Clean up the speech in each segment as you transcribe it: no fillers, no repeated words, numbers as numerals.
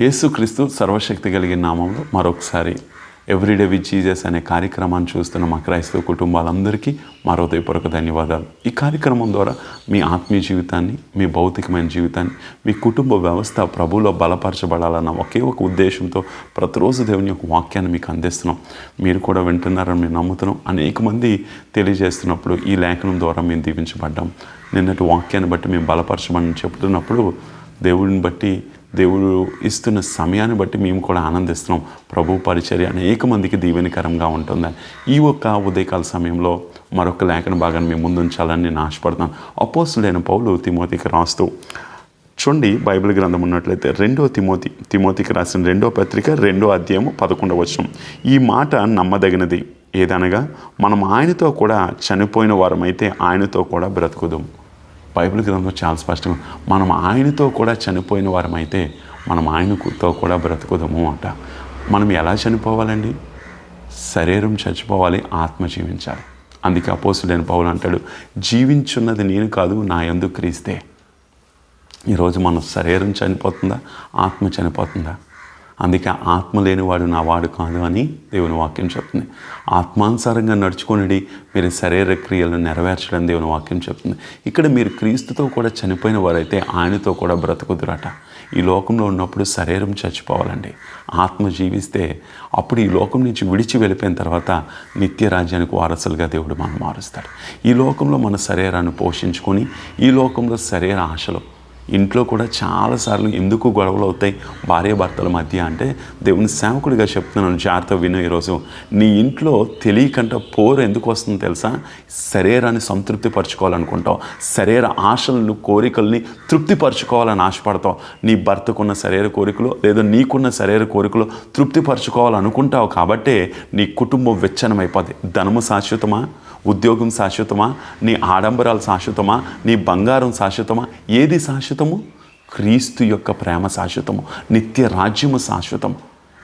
యేసుక్రీస్తు సర్వశక్తి కలిగిన నామంలో మరొకసారి ఎవ్రీడే విత్ జీసస్ అనే కార్యక్రమాన్ని చూస్తున్న మా క్రైస్తవ కుటుంబాలందరికీ మా హృదయపూర్వక ధన్యవాదాలు. ఈ కార్యక్రమం ద్వారా మీ ఆత్మీయ జీవితాన్ని, మీ భౌతికమైన జీవితాన్ని, మీ కుటుంబ వ్యవస్థ ప్రభువులో బలపరచబడాలన్న ఒకే ఒక ఉద్దేశంతో ప్రతిరోజు దేవుని యొక్క వాక్యాన్ని మీకు అందిస్తున్నాం. మీరు కూడా వింటున్నారని మేము నమ్ముతున్నాం. అనేక మంది తెలియజేస్తున్నప్పుడు ఈ లేఖనం ద్వారా మేము దీవించబడ్డాం. నిన్నటి వాక్యాన్ని బట్టి మేము బలపరచమని చెప్తున్నప్పుడు దేవుడిని బట్టి, దేవుడు ఇస్తున్న సమయాన్ని బట్టి మేము కూడా ఆనందిస్తున్నాం. ప్రభు పరిచర్య అనేక మందికి దీవెనకరంగా ఉంటుందని ఈ ఒక్క ఉదయకాల సమయంలో మరొక లేఖన భాగాన్ని మేము ముందుంచాలని నేను ఆశపడతాను. అపోస్తులైన పౌలు తిమోతికి రాస్తూ చూడండి, బైబిల్ గ్రంథం ఉన్నట్లయితే 2 తిమోతికి రాసిన 2వ పత్రిక 2వ అధ్యాయము 11వ వచనం. ఈ మాట నమ్మదగినది, ఏదనగా మనం ఆయనతో కూడా చనిపోయిన వారమైతే ఆయనతో కూడా బ్రతుకుదాం. బైబిల్ గ్రంథంలో చాలా స్పష్టంగా మనం ఆయనతో కూడా చనిపోయిన వారమైతే మనం ఆయనతో కూడా బ్రతుకుదాము అంట. మనం ఎలా చనిపోవాలండి? శరీరం చచ్చిపోవాలి, ఆత్మ జీవించాలి. అందుకే అపోస్తులైన పౌలు అంటాడు, జీవించున్నది నేను కాదు, నా యందు క్రీస్తే. ఈరోజు మన శరీరం చనిపోతుందా, ఆత్మ చనిపోతుందా? అందుకే ఆత్మ లేనివాడు నా వాడు కాదు అని దేవుని వాక్యం చెప్తుంది. ఆత్మానుసారంగా నడుచుకుని మీరు శరీర క్రియలను నెరవేర్చడం దేవుని వాక్యం చెప్తుంది. ఇక్కడ మీరు క్రీస్తుతో కూడా చనిపోయిన వారైతే ఆయనతో కూడా బ్రతుకుదురట. ఈ లోకంలో ఉన్నప్పుడు శరీరం చచ్చిపోవాలండి, ఆత్మ జీవిస్తే అప్పుడు ఈ లోకం నుంచి విడిచి వెళ్ళిపోయిన తర్వాత నిత్య రాజ్యానికి వారసులుగా దేవుడు మనం మారుస్తాడు. ఈ లోకంలో మన శరీరాన్ని పోషించుకొని ఈ లోకంలో శరీర ఆశలు, ఇంట్లో కూడా చాలాసార్లు ఎందుకు గొడవలు అవుతాయి భార్యాభర్తల మధ్య అంటే దేవుని సేవకుడిగా చెప్తున్నాను, జాగ్రత్త విను. ఈరోజు నీ ఇంట్లో తెలియకుండా పోరు ఎందుకు వస్తుందో తెలుసా? శరీరాన్ని సంతృప్తిపరచుకోవాలనుకుంటావు, శరీర ఆశలను, కోరికల్ని తృప్తిపరచుకోవాలని ఆశపడతావు. నీ భర్తకున్న శరీర కోరికలు లేదా నీకున్న శరీర కోరికలు తృప్తిపరచుకోవాలనుకుంటావు. కాబట్టే నీ కుటుంబం వెచ్చనమైపోద్ది. ధనము శాశ్వతమా? ఉద్యోగం శాశ్వతమా? నీ ఆడంబరాలు శాశ్వతమా? నీ బంగారం శాశ్వతమా? ఏది శాశ్వతము? క్రీస్తు యొక్క ప్రేమ శాశ్వతము, నిత్య రాజ్యము శాశ్వతము.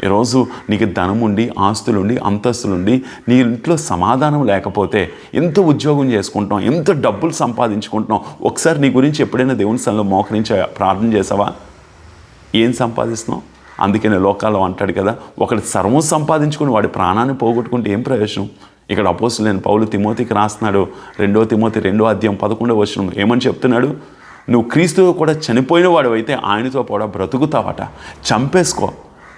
ఈరోజు నీకు ధనముండి, ఆస్తులుండి, అంతస్తులుండి నీ ఇంట్లో సమాధానం లేకపోతే ఎంత ఉద్యోగం చేసుకుంటాం, ఎంత డబ్బులు సంపాదించుకుంటున్నాం? ఒకసారి నీ గురించి ఎప్పుడైనా దేవుని సన్నిధిలో మోకరించి ప్రార్థన చేసావా? ఏం సంపాదిస్తున్నావు? అందుకనే లోకాల్లో అంటాడు కదా, ఒకటి సర్వం సంపాదించుకుని వాడి ప్రాణాన్ని పోగొట్టుకుంటే ఏం ప్రయోజనం? ఇక్కడ అపోస్తులైన పౌలు తిమోతికి రాస్తున్నాడు, 2 తిమోతి 2వ అధ్యాయం 11వ వచనం ఏమని చెప్తున్నాడు? నువ్వు క్రీస్తు కూడా చనిపోయిన వాడు అయితే ఆయనతో కూడా బ్రతుకుతావట. చంపేసుకో.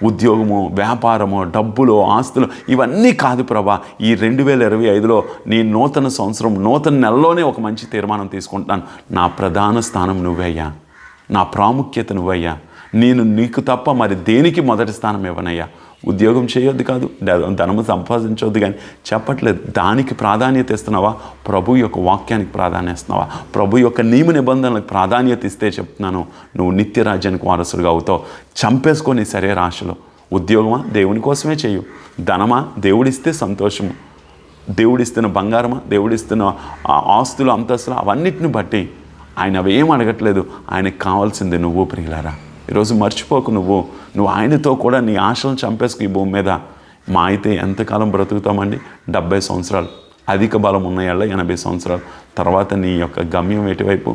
ఉద్యోగము, వ్యాపారము, డబ్బులు, ఆస్తులు ఇవన్నీ కాదు ప్రభా. ఈ 2025లో నీ నూతన సంవత్సరం, నూతన నెలలోనే ఒక మంచి తీర్మానం తీసుకుంటాను. నా ప్రధాన స్థానం నువ్వయ్యా, నా ప్రాముఖ్యత నువ్వయ్యా. నేను నీకు తప్ప మరి దేనికి మొదటి స్థానం ఇవ్వనయ్యా. ఉద్యోగం చేయొద్దు కాదు, ధనము సంపాదించవద్దు కానీ చెప్పట్లేదు. దానికి ప్రాధాన్యత ఇస్తున్నావా? ప్రభు యొక్క వాక్యానికి ప్రాధాన్యత ఇస్తున్నావా? ప్రభు యొక్క నియమ నిబంధనలకు ప్రాధాన్యత ఇస్తే చెప్తున్నాను, నువ్వు నిత్య రాజ్యానికి వారసులుగా అవుతావు. చంపేసుకొని శరీర ఆశలు. ఉద్యోగమా? దేవుని కోసమే చేయు. ధనమా? దేవుడిస్తే సంతోషము. దేవుడిస్తున్న బంగారమా? దేవుడిస్తున్న ఆస్తులు, అంతస్తులు అవన్నిటిని బట్టి ఆయన అవేం అడగట్లేదు. ఆయనకు కావాల్సింది నువ్వు ప్రియులారా. ఈరోజు మర్చిపోకు, నువ్వు ఆయనతో కూడా నీ ఆశలను చంపేసుకు. ఈ భూమి మీద మా అయితే ఎంతకాలం బ్రతుకుతామండి? 70 సంవత్సరాలు, అధిక బలం ఉన్నాయాళ్ళ 80 సంవత్సరాలు. తర్వాత నీ యొక్క గమ్యం ఎటువైపు,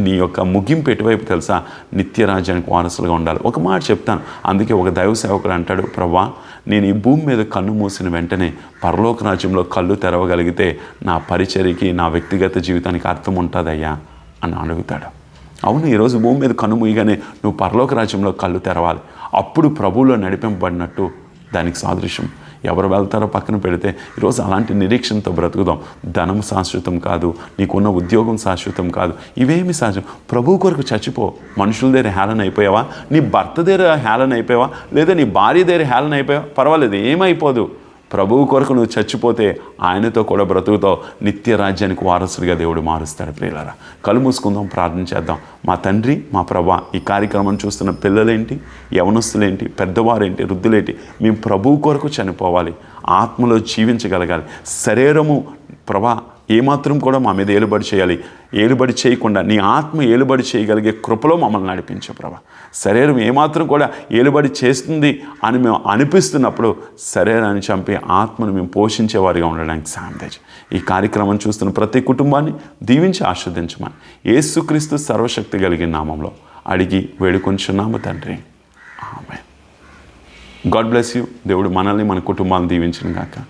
నీ యొక్క ముగింపు ఎటువైపు తెలుసా? నిత్య రాజ్యానికి వారసులుగా ఉండాలి. ఒక మాట చెప్తాను. అందుకే ఒక దైవ సేవకుడు అంటాడు, ప్రభా నేను ఈ భూమి మీద కన్ను మూసిన వెంటనే పరలోక రాజ్యంలో కళ్ళు తెరవగలిగితే నా పరిచర్యకి, నా వ్యక్తిగత జీవితానికి అర్థం ఉంటుందయ్యా అని అడుగుతాడు. అవును, ఈరోజు భూమి మీద కన్ను మూయగానే నువ్వు పరలోక రాజ్యంలో కళ్ళు తెరవాలి. అప్పుడు ప్రభువులో నడిపింపబడినట్టు దానికి సాదృశ్యం. ఎవరు వెళ్తారో పక్కన పెడితే ఈరోజు అలాంటి నిరీక్షణతో బ్రతుకుదాం. ధనం శాశ్వతం కాదు, నీకున్న ఉద్యోగం శాశ్వతం కాదు, ఇవేమి శాశ్వతం. ప్రభు కొరకు చచ్చిపో. మనుషుల దగ్గర హేళన అయిపోయావా? నీ భర్త దగ్గర హేళన అయిపోయావా? లేదా నీ భార్య దగ్గర హేళన అయిపోయావా? పర్వాలేదు, ఏమైపోదు. ప్రభువు కొరకు నువ్వు చచ్చిపోతే ఆయనతో కూడా బ్రతుకుతావు. నిత్య రాజ్యానికి వారసుడిగా దేవుడు మారుస్తాడు. ప్రియులారా, కళ్ళు మూసుకుందాం, ప్రార్థన చేద్దాం. మా తండ్రి, మా ప్రభా, ఈ కార్యక్రమం చూస్తున్న పిల్లలేంటి, యవనస్తులేంటి, పెద్దవారేంటి, వృద్ధులేంటి, మేము ప్రభువు కొరకు చనిపోవాలి, ఆత్మలో జీవించగలగాలి. శరీరము ప్రభా ఏమాత్రం కూడా మా మీద ఏలుబడి చేయాలి. ఏలుబడి చేయకుండా నీ ఆత్మ ఏలుబడి చేయగలిగే కృపలో మమ్మల్ని నడిపించు ప్రభా. శరీరం ఏమాత్రం కూడా ఏలుబడి చేస్తుంది అని మేము అనిపిస్తున్నప్పుడు శరీరాన్ని చంపి ఆత్మను మేము పోషించేవారిగా ఉండడానికి సాయం దయచేయి. ఈ కార్యక్రమం చూస్తున్న ప్రతి కుటుంబాన్ని దీవించి ఆస్వాదించమని యేసుక్రీస్తు సర్వశక్తి కలిగిన నామంలో అడిగి వేడుకొంచున్నాము తండ్రి. ఆమేన్. God bless you. దేవుడు మనల్ని మన కుటుంబాలను దీవించును గాక.